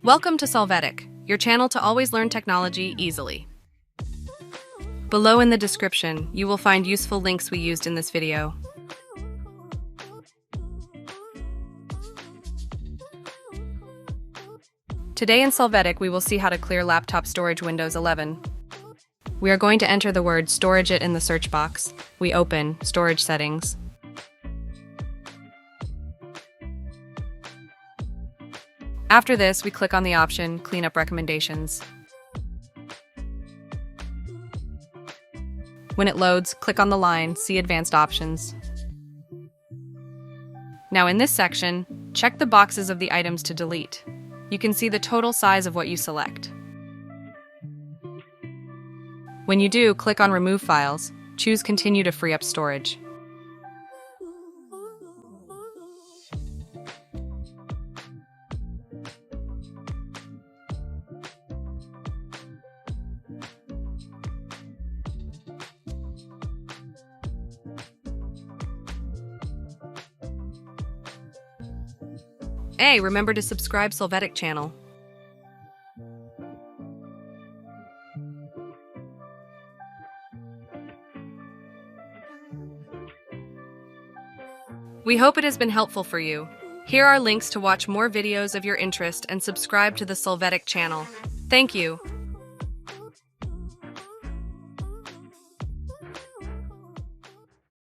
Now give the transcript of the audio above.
Welcome to Solvetic, your channel to always learn technology easily. Below in the description, you will find useful links we used in this video. Today in Solvetic, we will see how to clear laptop storage Windows 11. We are going to enter the word 𝗔𝗟𝗟 in the search box. We open Storage Settings. After this, we click on the option Cleanup Recommendations. When it loads, click on the line See Advanced Options. Now in this section, check the boxes of the items to delete. You can see the total size of what you select. When you do, click on Remove Files. Choose Continue to free up storage. Hey, remember to subscribe Solvetic channel. We hope it has been helpful for you. Here are links to watch more videos of your interest and subscribe to the Solvetic channel. Thank you.